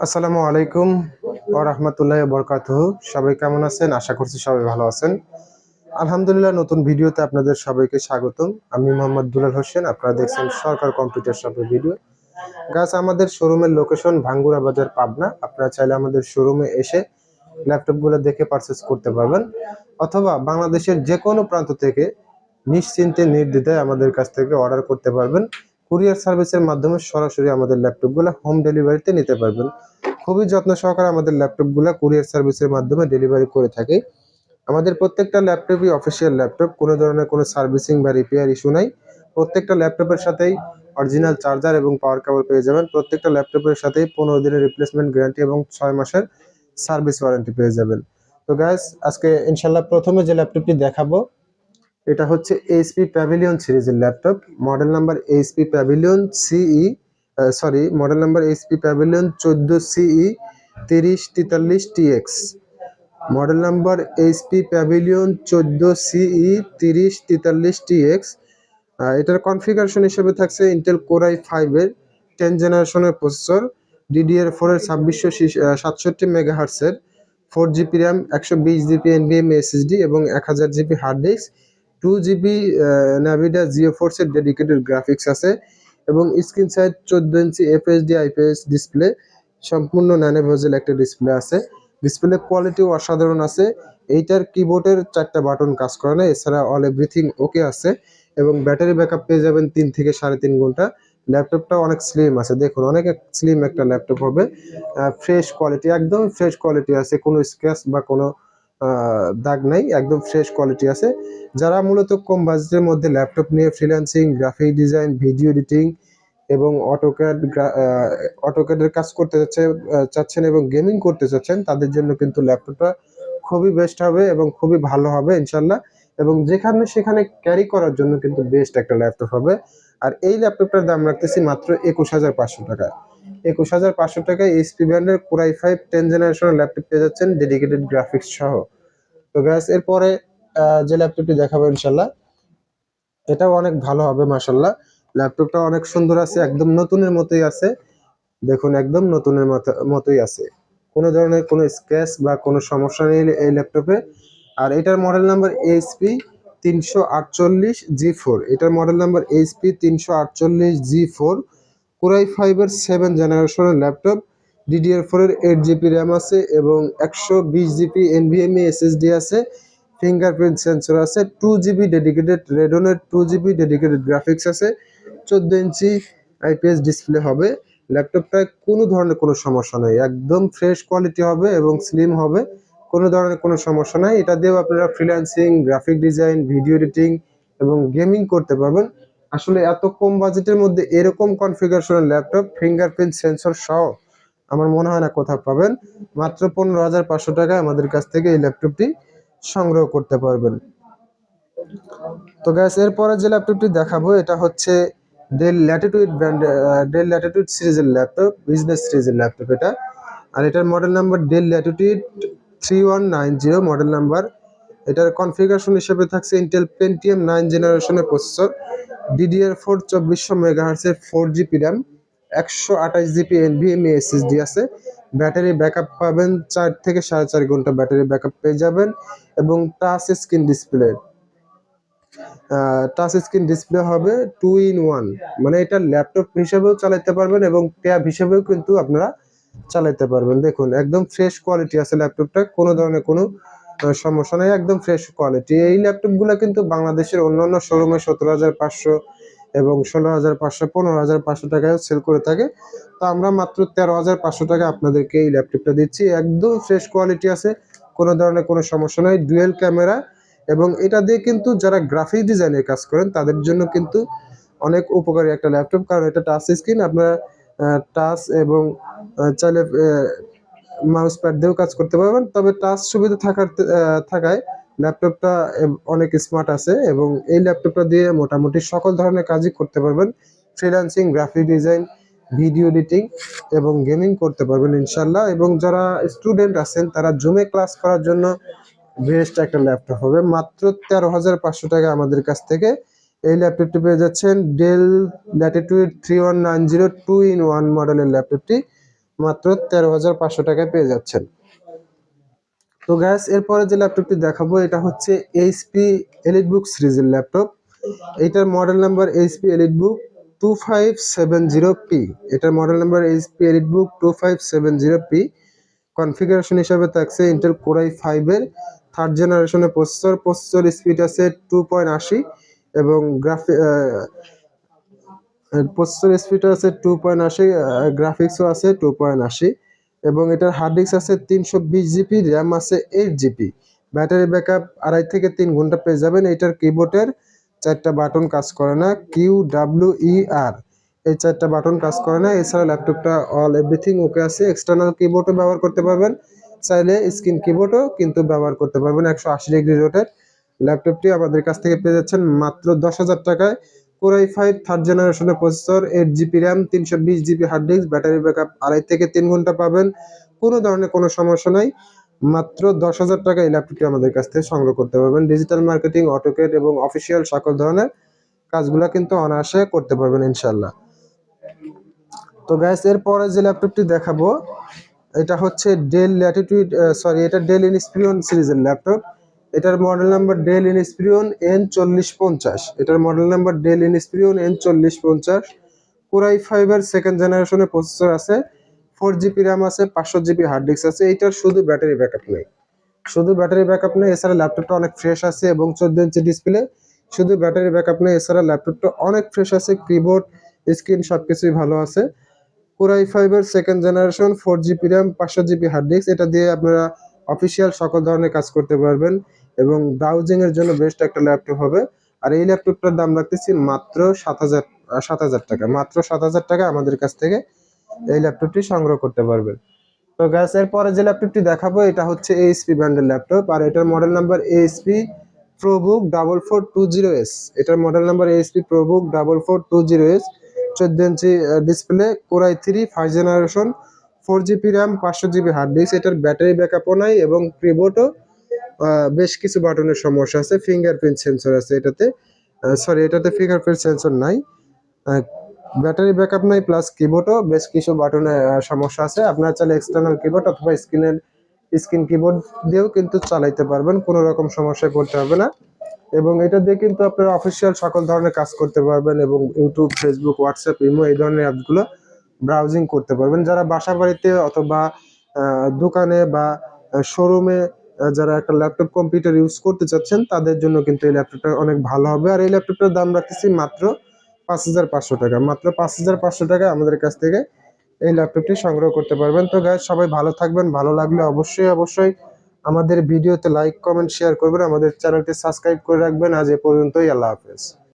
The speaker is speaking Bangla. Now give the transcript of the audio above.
আসসালামু আলাইকুম ওয়া রাহমাতুল্লাহি ওয়া বারাকাতুহু। সবাই কেমন আছেন? আশা করছি সবাই ভালো আছেন। আলহামদুলিল্লাহ, নতুন ভিডিওতে আপনাদের সবাইকে স্বাগতম। আমি মোহাম্মদ দুলাল হোসেন। আপনারা দেখছেন সরকার কম্পিউটার শপের ভিডিও। গাছ আমাদের শোরুমের লোকেশন ভাঙ্গুরা বাজার, পাবনা। আপনারা চাইলে আমাদের শোরুমে এসে ল্যাপটপগুলো দেখে পারচেজ করতে পারবেন, অথবা বাংলাদেশের যে কোনো প্রান্ত থেকে নিশ্চিন্তে নির্দ্বিধায় আমাদের কাছ থেকে অর্ডার করতে পারবেন। কুরিয়ার সার্ভিসের মাধ্যমে সরাসরি আমাদের ল্যাপটপগুলো হোম ডেলিভারিতে নিতে পারবেন। খুবই যত্ন সহকারে আমাদের ল্যাপটপগুলো কুরিয়ার সার্ভিসের মাধ্যমে ডেলিভারি করে থাকি। আমাদের প্রত্যেকটা ল্যাপটপই অফিসিয়াল ল্যাপটপ, কোনো ধরনের কোনো সার্ভিসিং বা রিপেয়ার ইস্যু নাই। প্রত্যেকটা ল্যাপটপের সাথেই অরিজিনাল চার্জার এবং পাওয়ার কেবল পেয়ে যাবেন। প্রত্যেকটা ল্যাপটপের সাথেই 15 দিনের রিপ্লেসমেন্ট গ্যারান্টি এবং 6 মাসের সার্ভিস ওয়ারেন্টি পেয়ে যাবেন। তো গাইস, আজকে ইনশাল্লাহ প্রথমে যে ল্যাপটপটি দেখাবো এটা হচ্ছে এইচপি প্যাভিলিয়ন সিরিজের laptop. Model number HP pavilion model number HP pavilion 14 সিই 3043 TX। Model number HP pavilion 14 সিই 3043 TX। এটার কনফিগারেশন হিসেবে থাকছে ইন্টেল কোর i5 এর 10 জেনারেশনের প্রসেসর, DDR4 এর 2667 মেগাহার্টজের, 4 GB RAM, 120 GB NVMe SSD এবং 1000 GB হার্ড ডিস্ক, 2 GB নাভিডা জিওফোর্স এর ডেডিকেটেড গ্রাফিক্স আছে এবং স্ক্রিন সাইজ 14 ইঞ্চি FHD IPS ডিসপ্লে, সম্পূর্ণ ন্যানো বেজেল একটা ডিসপ্লে আছে। ডিসপ্লে কোয়ালিটিও অসাধারণ আছে। এইটার কিবোর্ডের 4টা বাটন কাজ করে না, এছাড়া অল এভরিথিং ওকে আছে এবং ব্যাটারি ব্যাকআপ পেয়ে যাবেন 3 থেকে 3.5 ঘন্টা। ল্যাপটপটা অনেক স্লিম আছে, দেখুন অনেক স্লিম একটা ল্যাপটপ হবে। ফ্রেশ কোয়ালিটি, একদম ফ্রেশ কোয়ালিটি আছে, কোনো স্ক্র্যাচ বা কোনো দাগ নাই, একদম ফ্রেশ কোয়ালিটি আছে। যারা মূলত কম বাজেটের মধ্যে ল্যাপটপ নিয়ে freelancing, graphic design, video editing এবং অটোক্যাডের কাজ করতে চাচ্ছেন এবং গেমিং করতে চাচ্ছেন, তাদের জন্য কিন্তু ল্যাপটপটা খুবই বেস্ট হবে এবং খুবই ভালো হবে ইনশাল্লাহ। এবং যেখানে সেখানে ক্যারি করার জন্য কিন্তু বেস্ট একটা ল্যাপটপ হবে। আর এই ল্যাপটপটার দাম রাখতেছি মাত্র 21,500 টাকা। 21,500 টাকায় এইচপি ব্র্যান্ডের কোর i5 10 জেনারেশনের ল্যাপটপ পেয়ে যাচ্ছেন ডেডিকেটেড গ্রাফিক্স সহ। তো গ্যাস, এরপরে যে ল্যাপটপটি দেখাবো ইনশাল্লাহ, এটাও অনেক ভালো হবে মাশাল্লাহ। ল্যাপটপটা অনেক সুন্দর আছে, একদম নতুনের মতোই আছে। দেখুন, একদম নতুনের মতোই আছে, কোনো ধরনের কোনো স্ক্র্যাচ বা কোনো সমস্যা নেই এই ল্যাপটপে। আর এটার মডেল নাম্বার এইচপি 348G4। এটার model number HP 348G4, core i5 এর 7 জেনারেশনের ল্যাপটপ। DDR4 এর 8 GB র্যাম আছে এবং 120 GB NVMe SSD আছে। ফিঙ্গারপ্রিন্ট সেন্সর আছে, 2 GB ডেডিকেটেড রেডনের 2 GB ডেডিকেটেড গ্রাফিক্স আছে, 14 ইঞ্চি IPS ডিসপ্লে হবে। ল্যাপটপটায় কোনো ধরনের কোনো সমস্যা নেই, একদম ফ্রেশ কোয়ালিটি হবে এবং স্লিম হবে, কোনো ধরনের কোনো সমস্যা নাই। এটা দিয়েও আপনারা freelancing, graphic design, video editing এবং গেমিং করতে পারবেন। আসলে এত কম বাজেটের মধ্যে এরকম কনফিগারেশনের ল্যাপটপ ফিঙ্গারপ্রিন্ট সেন্সর সহ আমার মনে হয় না কোথাও পাবেন। মাত্র 15,500 টাকায় আমাদের কাছ থেকে এই ল্যাপটপটি সংগ্রহ করতে পারবেন। তো গ্যাস, এরপরে যে ল্যাপটপটি দেখাবো এটা হচ্ছে ডেল ল্যাটিটিউড সিরিজের ল্যাপটপ, বিজনেস সিরিজের ল্যাপটপ এটা। আর এটার model number del Latitude 3190 model number. এটার কনফিগারেশন হিসেবে থাকছে ইন্টেল পেন্টিয়াম 9 জেনারেশনের processor, DDR4 2400 মেগাহার্টজের 4 GB RAM, 128 GB NVMe SSD আছে। ব্যাটারি ব্যাকআপ পাবেন 4 থেকে 4.5 ঘন্টা ব্যাটারি ব্যাকআপ পেয়ে যাবেন এবং টাচ স্ক্রিন ডিসপ্লে হবে 2-in-1, মানে এটা ল্যাপটপ হিসেবেও চালাতে পারবেন এবং ট্যাব হিসেবেও কিন্তু আপনারা চালাতে পারবেন। দেখুন, একদম ফ্রেশ কোয়ালিটি আছে ল্যাপটপটা, কোনো ধরনের কোনো সমস্যা নেই, একদম ফ্রেশ কোয়ালিটি। এই ল্যাপটপগুলো কিন্তু বাংলাদেশের অন্যান্য শোরুমে 17,500 এবং 16,500, 15,500 টাকায় সেল করে থাকে। তো আমরা মাত্র 13,500 টাকা আপনাদেরকে এই ল্যাপটপটা দিচ্ছি, একদম ফ্রেশ কোয়ালিটি আছে, কোনো ধরনের কোনো সমস্যা নেই, ডুয়েল ক্যামেরা। এবং এটা দিয়ে কিন্তু যারা গ্রাফিক ডিজাইনের কাজ করেন তাদের জন্য কিন্তু অনেক উপকারী একটা ল্যাপটপ, কারণ এটা টাচ স্ক্রিন, আপনারা টাচ এবং চাইলে মাউস প্যাড দিয়েও কাজ করতে পারবেন। তবে টাচ সুবিধা থাকায় ল্যাপটপটা অনেক স্মার্ট আছে এবং এই ল্যাপটপটা দিয়ে মোটামুটি সকল ধরনের কাজই করতে পারবেন। Freelancing, graphic design, video editing এবং গেমিং করতে পারবেন ইনশাল্লাহ। এবং যারা স্টুডেন্ট আছেন তারা জুমে ক্লাস করার জন্য বেস্ট একটা ল্যাপটপ হবে। মাত্র 13,500 টাকা আমাদের কাছ থেকে এই ল্যাপটপটি পেয়ে যাচ্ছেন, ডেল ল্যাটিটিউড 3190 2-in-1 মডেলের ল্যাপটপটি। মাত্র 13,500 টাকায় পেয়ে যাচ্ছেন। তো গ্যাস এরপরে যে ল্যাপটপটি দেখাবো এটা হচ্ছে এইচপি এলিটবুক সিরিজের ল্যাপটপ। এটার model number HP EliteBook 2570P। এটার model number HP EliteBook 2570P। Configuration হিসাবে থাকছে ইন্টেল কোর i5 এর 3rd জেনারেশনের প্রসেসর স্পিড আছে 2.80 এবং প্রসেসর স্পিড আছে 2.80, গ্রাফিক্সও আছে 2.80 এবং এটার হার্ড ডিস্ক আছে 320 GB, র্যাম আছে 8 GB। ব্যাটারি ব্যাকআপ 2.5 থেকে 3 ঘন্টা পেয়ে যাবেন। এটার কিবোর্ডের 4টা বাটন কাজ করে না, QWER এই 4টা বাটন কাজ করে না। এছাড়া ল্যাপটপটা অল এভরিথিং ওকে আছে। এক্সটার্নাল কিবোর্ডও ব্যবহার করতে পারবেন, চাইলে স্ক্রিন কিবোর্ডও কিন্তু ব্যবহার করতে পারবেন। 180 ডিগ্রি রোটেট ল্যাপটপটি আমাদের কাছ থেকে পেয়ে যাচ্ছেন মাত্র 10,000 টাকায়। কোর i5 3rd জেনারেশনের processor, 8 GB RAM, 320 GB hard disk, battery backup 2.5 থেকে 3 ঘন্টা পাবেন। কোনো ধরনের কোনো সমস্যা নাই। মাত্র 10,000 টাকা এই ল্যাপটপটি আমাদের কাছ থেকে সংগ্রহ করতে পারবেন। ডিজিটাল মার্কেটিং, অটোকেড এবং অফিসিয়াল সকল ধরনের কাজগুলো কিন্তু অনায়াসে করতে পারবেন ইনশাল্লাহ। তো গাইস এরপরে যে ল্যাপটপটি দেখাবো এটা হচ্ছে ডেল ল্যাটিটিউড এটা ডেল ইনস্পিরিয়ন সিরিজের ল্যাপটপ। এটার model number del Inspiron N4050। এটার model number del Inspiron N4050। Core i5 এর 2nd জেনারেশনের প্রসেসর আছে, 4 GB র্যাম আছে, 500 GB হার্ড ডিস্ক আছে। এইটার শুধু ব্যাটারি ব্যাকআপ নেই, এছাড়া ল্যাপটপটা অনেক ফ্রেশ আছে এবং 14 ইঞ্চি ডিসপ্লে। শুধু ব্যাটারি ব্যাকআপ নেই, এছাড়া ল্যাপটপটা অনেক ফ্রেশ আছে, কিবোর্ড স্ক্রিন সবকিছুই ভালো আছে। কোর i5 এর 2nd জেনারেশন, 4 GB RAM, 500 GB hard disk. এটা দিয়ে আপনারা অফিসিয়াল সকল ধরনের কাজ করতে পারবেন এবং ব্রাউজিং এর জন্য বেস্ট একটা ল্যাপটপ হবে। আর এই ল্যাপটপটার দাম রাখতেছি মাত্র 7,000 টাকা। মাত্র 7,000 টাকা আমাদের কাছ থেকে এই ল্যাপটপটি সংগ্রহ করতে পারবেন। তো গ্যাস এরপরে যে ল্যাপটপটি দেখাবো এটা হচ্ছে এইচপি ব্র্যান্ডের ল্যাপটপ, আর এটার model number HP ProBook 4420S। এটার model number HP ProBook 4420S। 14 inch display, core i3 first generation, 4 GB RAM, 500 GB hard disk. এটার ব্যাটারি ব্যাকআপও নাই এবং কিবোর্ডও বেশ কিছু বাটনের সমস্যা আছে। ফিঙ্গারপ্রিন্ট সেন্সর আছে এটাতে, এটাতে ফিঙ্গারপ্রিন্ট সেন্সর নাই। ব্যাটারি ব্যাকআপ নাই প্লাস কিবোর্ডও বেশ কিছু বাটনে সমস্যা আছে। আপনারা চাইলে এক্সটার্নাল কিবোর্ড অথবা স্ক্রিন কিবোর্ড দিয়েও কিন্তু চালাইতে পারবেন, কোনো রকম সমস্যায় পড়তে হবে না। এবং এটা দিয়ে কিন্তু আপনারা অফিসিয়াল সকল ধরনের কাজ করতে পারবেন এবং ইউটিউব, ফেসবুক, হোয়াটসঅ্যাপ, ইমো এই ধরনের অ্যাপসগুলো ব্রাউজিং করতে পারবেন। যারা বাসা বাড়িতে অথবা দোকানে বা শোরুমে যারা একটা ল্যাপটপ কম্পিউটার ইউজ করতে চাচ্ছেন তাদের জন্য কিন্তু এই ল্যাপটপটা অনেক ভালো হবে। আর এই ল্যাপটপটার দাম রাখতেছি মাত্র 5,500 টাকা। মাত্র 5,500 টাকা আমাদের কাছ থেকে এই ল্যাপটপটি সংগ্রহ করতে পারবেন। তো গাইস সবাই ভালো থাকবেন, ভালো লাগলে অবশ্যই আমাদের ভিডিওতে লাইক, কমেন্ট, শেয়ার করবেন, আমাদের চ্যানেলটি সাবস্ক্রাইব করে রাখবেন। আজ এ পর্যন্তই, আল্লাহ হাফেজ।